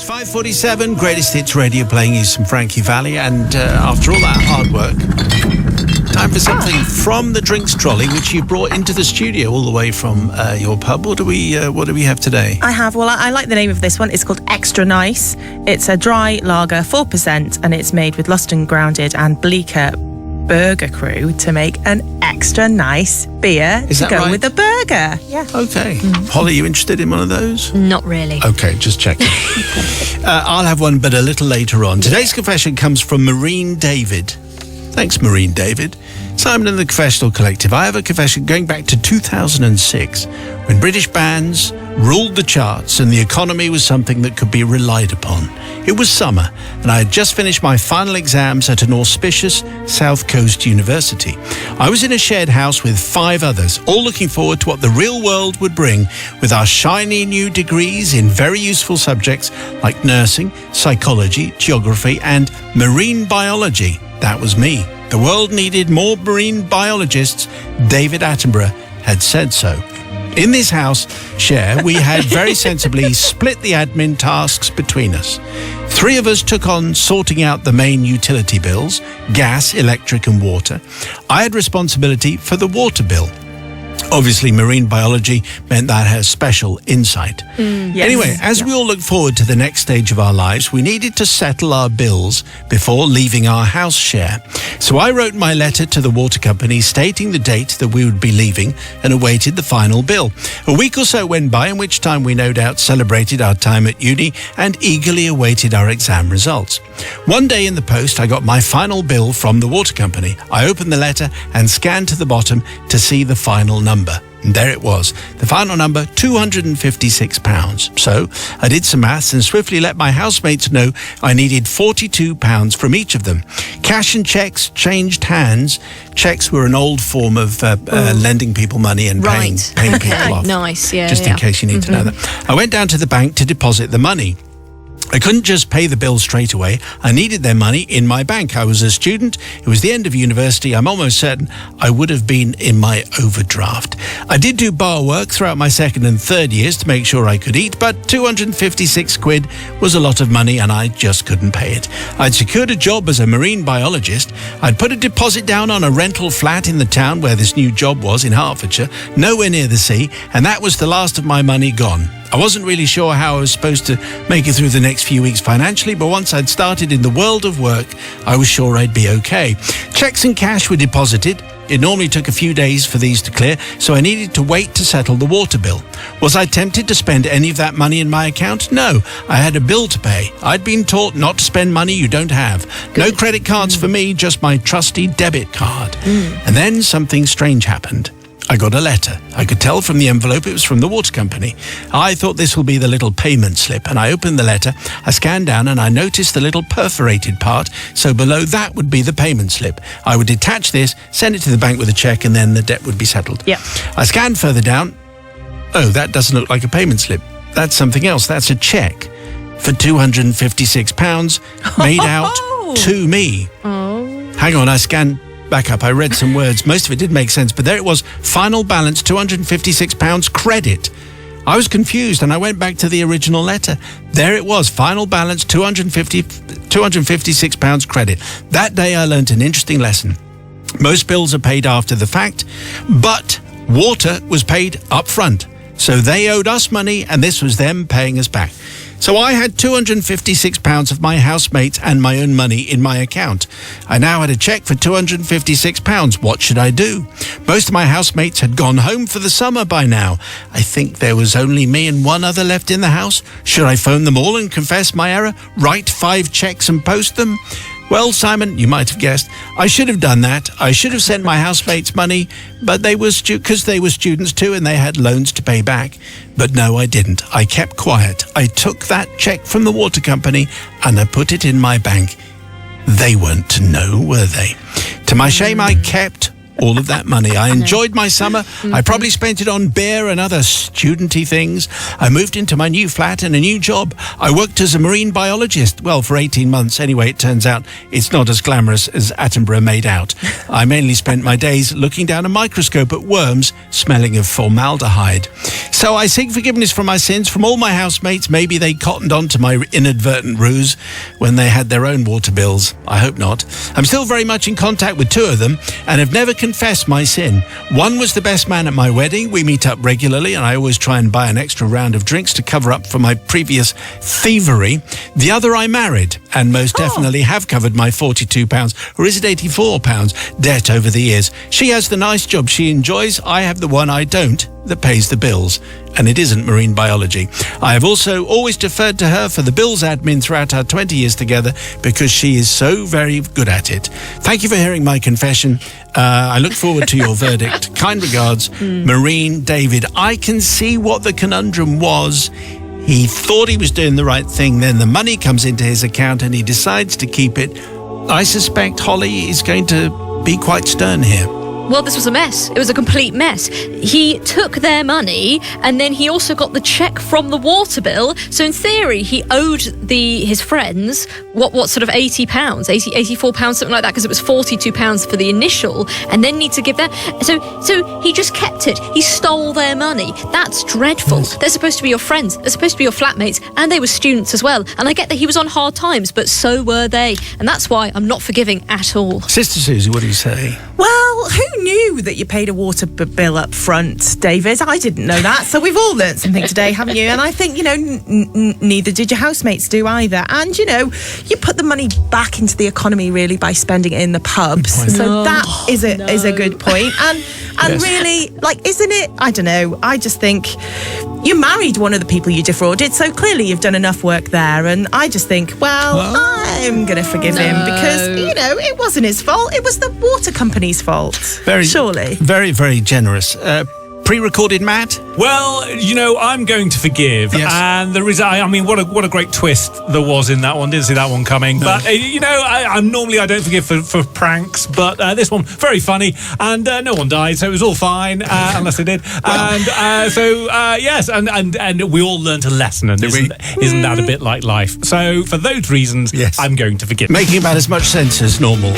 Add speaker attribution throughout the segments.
Speaker 1: 5:47, Greatest Hits Radio, playing you some Frankie Valli. And after all that hard work, time for something from the drinks trolley, which you brought into the studio all the way from your pub. What do we have today?
Speaker 2: I like the name of this one. It's called Extra Nice. It's a dry lager, 4%, and it's made with Luston Grounded and Bleecker Burger Crew to make an extra nice beer to go with the burger. Yeah.
Speaker 1: Okay. Holly, you interested in one of those?
Speaker 3: Not really.
Speaker 1: Okay, just checking. I'll have one, but a little later on. Today's confession comes from Marine David. Thanks, Marine David. Simon and the Confessional Collective. I have a confession going back to 2006, when British bands ruled the charts and the economy was something that could be relied upon. It was summer, and I had just finished my final exams at an auspicious South Coast university. I was in a shared house with 5 others, all looking forward to what the real world would bring with our shiny new degrees in very useful subjects like nursing, psychology, geography, and marine biology. That was me. The world needed more marine biologists. David Attenborough had said so. In this house share, we had very sensibly split the admin tasks between us. 3 of us took on sorting out the main utility bills, gas, electric and water. I had responsibility for the water bill. Obviously, marine biology meant that I had special insight.
Speaker 2: Yes.
Speaker 1: Anyway, as we all look forward to the next stage of our lives, we needed to settle our bills before leaving our house share. So I wrote my letter to the water company stating the date that we would be leaving and awaited the final bill. A week or so went by, in which time we no doubt celebrated our time at uni and eagerly awaited our exam results. One day in the post, I got my final bill from the water company. I opened the letter and scanned to the bottom to see the final number. And there it was, the final number, £256. So I did some maths and swiftly let my housemates know I needed £42 from each of them. Cash and cheques changed hands. Cheques were an old form of lending people money and paying people off.
Speaker 3: Nice, yeah.
Speaker 1: Just in case you need to know that. I went down to the bank to deposit the money. I couldn't just pay the bill straight away. I needed their money in my bank. I was a student. It was the end of university. I'm almost certain I would have been in my overdraft. I did do bar work throughout my second and third years to make sure I could eat, but 256 quid was a lot of money and I just couldn't pay it. I'd secured a job as a marine biologist. I'd put a deposit down on a rental flat in the town where this new job was in Hertfordshire, nowhere near the sea, and that was the last of my money gone. I wasn't really sure how I was supposed to make it through the next few weeks financially, but once I'd started in the world of work, I was sure I'd be okay. Cheques and cash were deposited. It normally took a few days for these to clear, so I needed to wait to settle the water bill. Was I tempted to spend any of that money in my account? No, I had a bill to pay. I'd been taught not to spend money you don't have. No credit cards for me, just my trusty debit card. And then something strange happened. I got a letter. I could tell from the envelope it was from the water company. I thought this will be the little payment slip, and I opened the letter. I scanned down and I noticed the little perforated part, so below that would be the payment slip. I would detach this, send it to the bank with a cheque, and then the debt would be settled.
Speaker 2: Yeah.
Speaker 1: I scanned further down. Oh, that doesn't look like a payment slip. That's something else. That's a cheque for £256 made out to me. Hang on, I scanned back up. I read some words. Most of it did make sense, but there it was. Final balance, £256 credit. I was confused and I went back to the original letter. There it was. Final balance, £256 credit. That day I learnt an interesting lesson. Most bills are paid after the fact, but water was paid up front. So they owed us money and this was them paying us back. So I had £256 of my housemates and my own money in my account. I now had a cheque for £256. What should I do? Most of my housemates had gone home for the summer by now. I think there was only me and one other left in the house. Should I phone them all and confess my error? Write 5 cheques and post them? Well, Simon, you might have guessed, I should have done that. I should have sent my housemates money, but they were because they were students too and they had loans to pay back. But no, I didn't. I kept quiet. I took that cheque from the water company and I put it in my bank. They weren't to know, were they? To my shame, I kept all of that money. I enjoyed my summer. I probably spent it on beer and other studenty things. I moved into my new flat and a new job. I worked as a marine biologist, well, for 18 months. Anyway, it turns out it's not as glamorous as Attenborough made out. I mainly spent my days looking down a microscope at worms smelling of formaldehyde. So I seek forgiveness for my sins from all my housemates. Maybe they cottoned on to my inadvertent ruse when they had their own water bills. I hope not. I'm still very much in contact with two of them and have never confessed my sin. One was the best man at my wedding. We meet up regularly and I always try and buy an extra round of drinks to cover up for my previous thievery. The other I married and most definitely have covered my £42, or is it £84, debt over the years. She has the nice job she enjoys. I have the one I don't that pays the bills, and it isn't marine biology. I have also always deferred to her for the bills admin throughout our 20 years together because she is so very good at it. Thank you for hearing my confession. I look forward to your verdict. Kind regards, Marine David. I can see what the conundrum was. He thought he was doing the right thing, then the money comes into his account and he decides to keep it. I suspect Holly is going to be quite stern here.
Speaker 3: Well, this was a mess. It was a complete mess. He took their money and then he also got the cheque from the water bill. So in theory, he owed his friends, what sort of £80, £84, something like that, because it was £42 for the initial and then need to give that. So he just kept it. He stole their money. That's dreadful. Yes. They're supposed to be your friends. They're supposed to be your flatmates, and they were students as well. And I get that he was on hard times, but so were they. And that's why I'm not forgiving at all.
Speaker 1: Sister Susie, what do you say?
Speaker 2: Well, who knew that you paid a water bill up front, David? I didn't know that. So we've all learnt something today, haven't you? And I think, neither did your housemates do either. And, you put the money back into the economy, really, by spending it in the pubs. So that is a good point. And yes. Really, isn't it? I don't know. I just think you married one of the people you defrauded, so clearly you've done enough work there. And I just think, I'm going to forgive him because, it wasn't his fault. It was the water company's fault. Surely.
Speaker 1: Very, very generous. Pre-recorded Matt?
Speaker 4: Well, I'm going to forgive.
Speaker 1: Yes.
Speaker 4: And the reason, what a great twist there was in that one. Didn't see that one coming. No. But, I don't forgive for pranks. But this one, very funny. And no one died, so it was all fine, unless they did. Yes, and we all learnt a lesson. And isn't that a bit like life? So for those reasons, yes. I'm going to forgive.
Speaker 1: Making about as much sense as normal.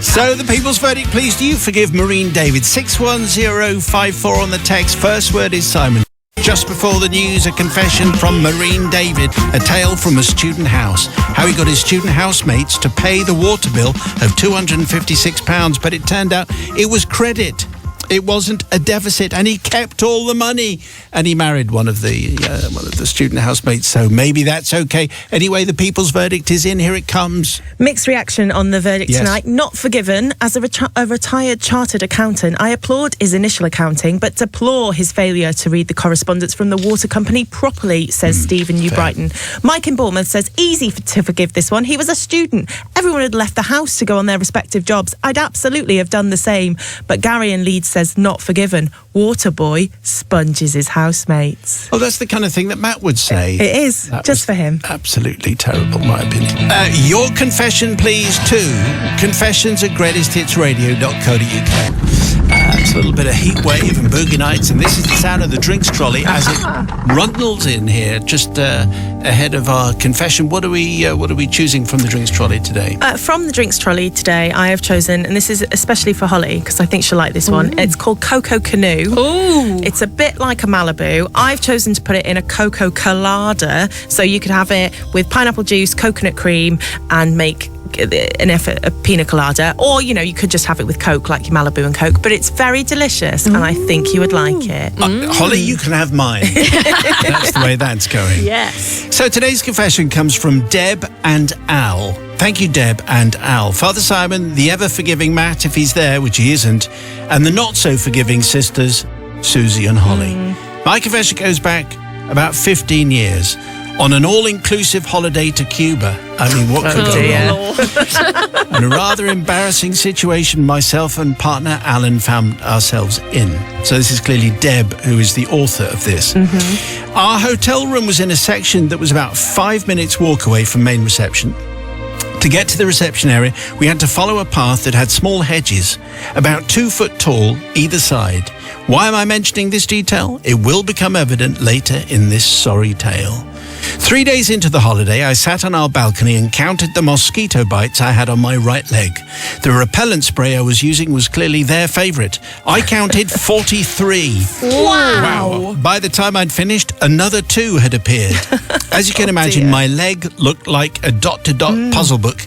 Speaker 1: So the people's verdict, please. Do you forgive Marine David? 61054 on the text. First word is Simon. Just before the news, a confession from Marine David, a tale from a student house. How he got his student housemates to pay the water bill of £256, but it turned out it was credit. It wasn't a deficit, and he kept all the money. And he married one of the student housemates, so maybe that's okay. Anyway, the people's verdict is in. Here it comes.
Speaker 2: Mixed reaction on the verdict tonight. Not forgiven. As a retired chartered accountant, I applaud his initial accounting, but deplore his failure to read the correspondence from the water company properly, says Steve in New Brighton. Mike in Bournemouth says, easy to forgive this one. He was a student. Everyone had left the house to go on their respective jobs. I'd absolutely have done the same. But Gary in Leeds says, not forgiven. Water boy sponges his housemates.
Speaker 1: Oh, that's the kind of thing that Matt would say.
Speaker 2: It is, just for him.
Speaker 1: Absolutely terrible, in my opinion. Your confession, please, to confessions@greatesthitsradio.co.uk. It's a little bit of heat wave and boogie nights, and this is the sound of the drinks trolley as it rundles in here just ahead of our confession. What are we choosing from the drinks trolley today?
Speaker 2: From the drinks trolley today, I have chosen, and this is especially for Holly because I think she'll like this one. It's called Cocoa Canoe. Ooh. It's a bit like a Malibu. I've chosen to put it in a Cocoa Colada, so you could have it with pineapple juice, coconut cream, and make a pina colada, or you could just have it with Coke, like your Malibu and Coke, but it's very delicious and I think you would like it.
Speaker 1: Holly, you can have mine. That's the way that's going.
Speaker 2: Yes.
Speaker 1: So today's confession comes from Deb and Al. Thank you, Deb and Al. Father Simon, the ever-forgiving Matt, if he's there, which he isn't, and the not-so-forgiving sisters, Susie and Holly. My confession goes back about 15 years. On an all-inclusive holiday to Cuba. I mean, what could go wrong? And a rather embarrassing situation myself and partner Alan found ourselves in. So this is clearly Deb, who is the author of this. Our hotel room was in a section that was about 5 minutes walk away from main reception. To get to the reception area, we had to follow a path that had small hedges, about 2 foot tall either side. Why am I mentioning this detail? It will become evident later in this sorry tale. 3 days into the holiday, I sat on our balcony and counted the mosquito bites I had on my right leg. The repellent spray I was using was clearly their favourite. I counted 43.
Speaker 2: Wow.
Speaker 1: By the time I'd finished, another 2 had appeared. As you can imagine,
Speaker 2: dear.
Speaker 1: my leg looked like a dot-to-dot puzzle book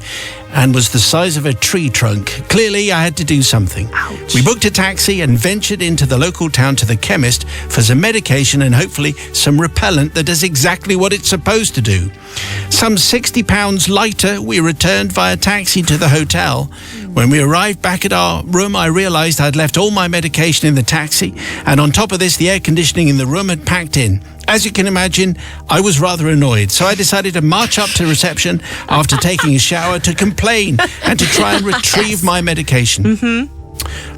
Speaker 1: and was the size of a tree trunk. Clearly, I had to do something.
Speaker 2: Ouch.
Speaker 1: We booked a taxi and ventured into the local town to the chemist for some medication and hopefully some repellent that does exactly what it's supposed to do. Some 60 pounds later, we returned via taxi to the hotel. When we arrived back at our room, I realised I'd left all my medication in the taxi, and on top of this, the air conditioning in the room had packed in. As you can imagine, I was rather annoyed, so I decided to march up to reception after taking a shower to complain and to try and retrieve my medication.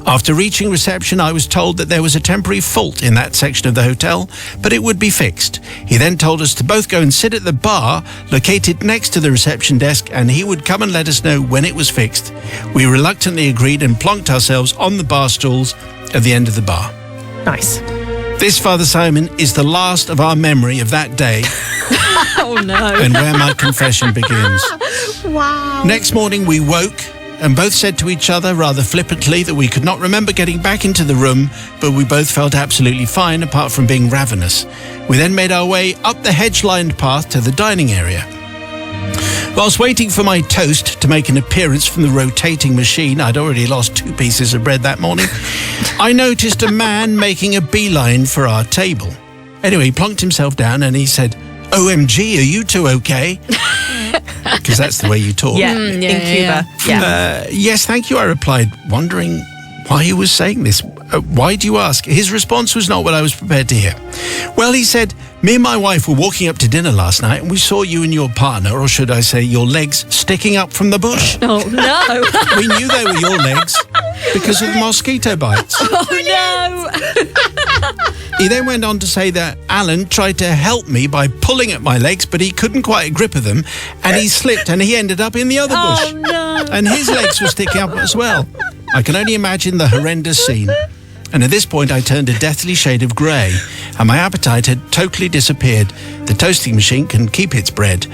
Speaker 1: After reaching reception, I was told that there was a temporary fault in that section of the hotel, but it would be fixed. He then told us to both go and sit at the bar located next to the reception desk, and he would come and let us know when it was fixed. We reluctantly agreed and plonked ourselves on the bar stools at the end of the bar.
Speaker 2: Nice.
Speaker 1: This, Father Simon, is the last of our memory of that day
Speaker 3: Oh no.
Speaker 1: and where my confession begins.
Speaker 2: Wow.
Speaker 1: Next morning we woke and both said to each other rather flippantly that we could not remember getting back into the room, but we both felt absolutely fine apart from being ravenous. We then made our way up the hedge-lined path to the dining area. Whilst waiting for my toast to make an appearance from the rotating machine, I'd already lost 2 pieces of bread that morning, I noticed a man making a beeline for our table. Anyway, he plonked himself down and he said, "OMG, are you two okay?" Because that's the way you talk.
Speaker 2: Yeah,
Speaker 3: yeah,
Speaker 2: in
Speaker 3: yeah.
Speaker 2: Cuba. Yeah.
Speaker 1: Yes, thank you, I replied, wondering why he was saying this. Why do you ask? His response was not what I was prepared to hear. Well, he said, "Me and my wife were walking up to dinner last night and we saw you and your partner, or should I say your legs, sticking up from the bush.
Speaker 3: Oh no.
Speaker 1: We knew they were your legs because of the mosquito bites."
Speaker 3: Oh no.
Speaker 1: He then went on to say that Alan tried to help me by pulling at my legs, but he couldn't quite grip of them, and he slipped and he ended up in the other bush.
Speaker 3: Oh no.
Speaker 1: And his legs were sticking up as well. I can only imagine the horrendous scene. And at this point, I turned a deathly shade of grey, and my appetite had totally disappeared. The toasting machine can keep its bread.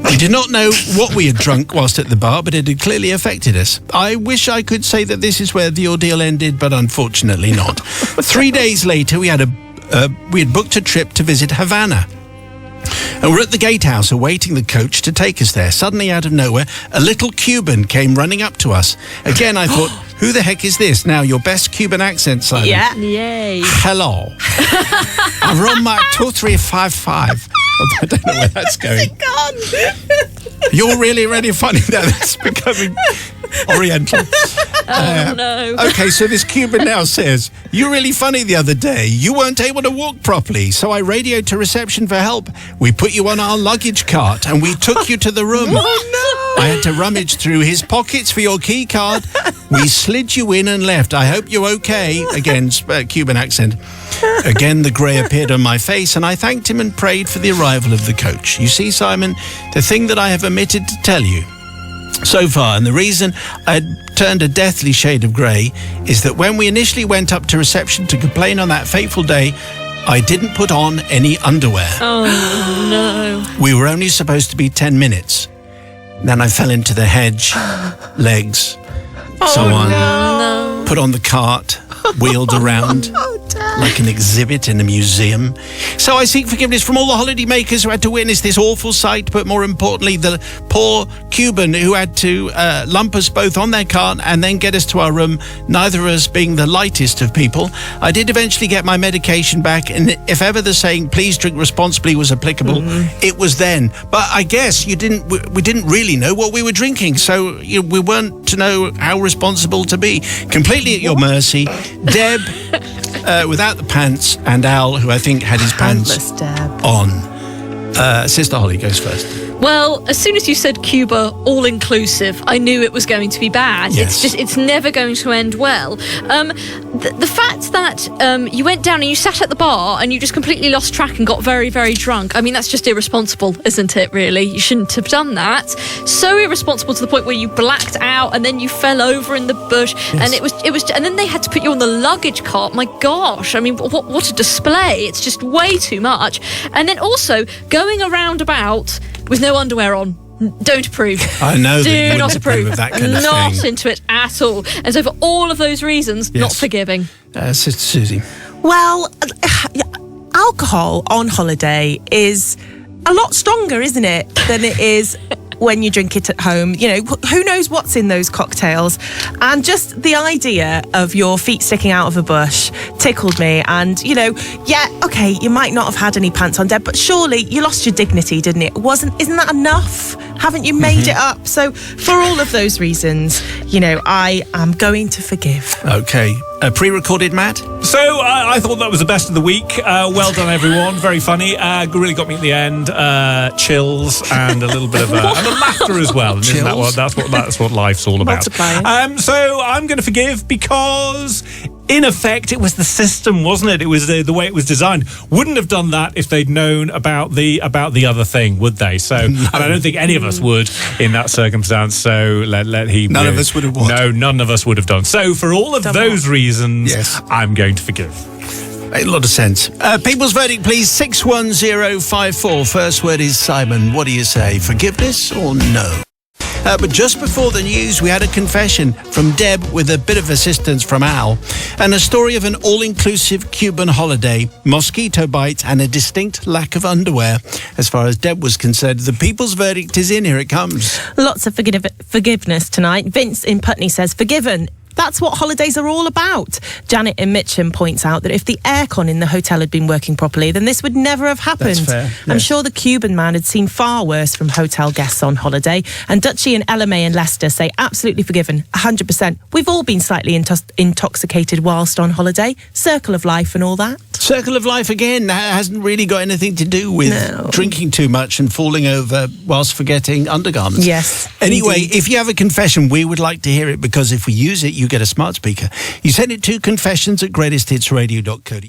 Speaker 1: We did not know what we had drunk whilst at the bar, but it had clearly affected us. I wish I could say that this is where the ordeal ended, but unfortunately not. 3 days later, we had booked a trip to visit Havana. And we're at the gatehouse awaiting the coach to take us there. Suddenly, out of nowhere, a little Cuban came running up to us. Again, I thought, who the heck is this? Now, your best Cuban accent, Simon.
Speaker 2: Yeah.
Speaker 3: Yay.
Speaker 1: Hello. I'm Roma 2355. I don't know where that's going. You're really, really funny now. That's becoming Oriental.
Speaker 3: Oh no.
Speaker 1: Okay, so this Cuban now says, "You're really funny the other day. You weren't able to walk properly, so I radioed to reception for help. We put you on our luggage cart and we took you to the room.
Speaker 2: Oh
Speaker 1: I had to rummage through his pockets for your key card. We slid you in and left. I hope you're okay." Again, Cuban accent. Again, the grey appeared on my face, and I thanked him and prayed for the arrival of the coach. You see, Simon, the thing that I have omitted to tell you so far, and the reason I had turned a deathly shade of grey, is that when we initially went up to reception to complain on that fateful day, I didn't put on any underwear.
Speaker 3: Oh no.
Speaker 1: We were only supposed to be 10 minutes. Then I fell into the hedge, legs, so on,
Speaker 3: No.
Speaker 1: put on the cart, wheeled around like an exhibit in a museum. So I seek forgiveness from all the holiday makers who had to witness this awful sight, but more importantly, the poor Cuban who had to lump us both on their cart and then get us to our room, neither of us being the lightest of people. I did eventually get my medication back, and if ever the saying, "please drink responsibly," was applicable, it was then. But I guess we didn't really know what we were drinking, so we weren't to know how responsible to be. Completely at your mercy. Deb, without the pants, and Al, who I think had his pants
Speaker 2: Handless Deb.
Speaker 1: on. Sister Holly goes first.
Speaker 3: Well, as soon as you said Cuba all inclusive, I knew it was going to be bad.
Speaker 1: Yes.
Speaker 3: It's never going to end well. the fact that you went down and you sat at the bar and you just completely lost track and got very, very drunk. I mean, that's just irresponsible, isn't it, really? You shouldn't have done that. So irresponsible to the point where you blacked out and then you fell over in the bush. Yes. And it was, and then they had to put you on the luggage cart. My gosh, I mean, what a display. It's just way too much. And then also going around about with no underwear on. Don't approve.
Speaker 1: I know.
Speaker 3: Do not approve
Speaker 1: of that kind of
Speaker 3: not
Speaker 1: thing.
Speaker 3: into it at all. And so for all of those reasons, not forgiving.
Speaker 1: Susie.
Speaker 2: Well, alcohol on holiday is a lot stronger, isn't it, than it is when you drink it at home. You know, who knows what's in those cocktails? And just the idea of your feet sticking out of a bush tickled me. And, you know, yeah, okay, you might not have had any pants on, Deb, but surely you lost your dignity, didn't it? Isn't that enough? Haven't you made it up? So for all of those reasons, you know, I am going to forgive.
Speaker 1: Okay. Pre-recorded, Matt?
Speaker 4: So I thought that was the best of the week. Well done, everyone. Very funny. Really got me at the end. Chills and a little bit of and the laughter as well. And isn't that what that's what life's all about?
Speaker 2: Multiplying.
Speaker 4: So I'm going to forgive because, in effect, it was the system, wasn't it? It was the way it was designed. Wouldn't have done that if they'd known about the other thing, would they? So, no. And I don't think any of us would in that circumstance. So let he.
Speaker 1: None of us would have.
Speaker 4: No, none of us would have done. So for all of those reasons,
Speaker 1: yes,
Speaker 4: I'm going to forgive.
Speaker 1: Made a lot of sense. People's verdict, please. 61054. First word is Simon. What do you say? Forgiveness or no? But just before the news, we had a confession from Deb with a bit of assistance from Al, and a story of an all-inclusive Cuban holiday, mosquito bites, and a distinct lack of underwear. As far as Deb was concerned, the people's verdict is in. Here it comes.
Speaker 2: Lots of forgiveness tonight. Vince in Putney says, forgiven. That's what holidays are all about. Janet in Mitcham points out that if the aircon in the hotel had been working properly, then this would never have happened.
Speaker 1: That's fair, yes.
Speaker 2: I'm sure the Cuban man had seen far worse from hotel guests on holiday. And Dutchie and Ella May in Leicester say absolutely forgiven, 100%. We've all been slightly intoxicated whilst on holiday. Circle of life and all that.
Speaker 1: Circle of life again hasn't really got anything to do with drinking too much and falling over whilst forgetting undergarments.
Speaker 2: Yes.
Speaker 1: Anyway,
Speaker 2: indeed.
Speaker 1: If you have a confession, we would like to hear it, because if we use it, you get a smart speaker. You send it to confessions@greatesthitsradio.co.uk.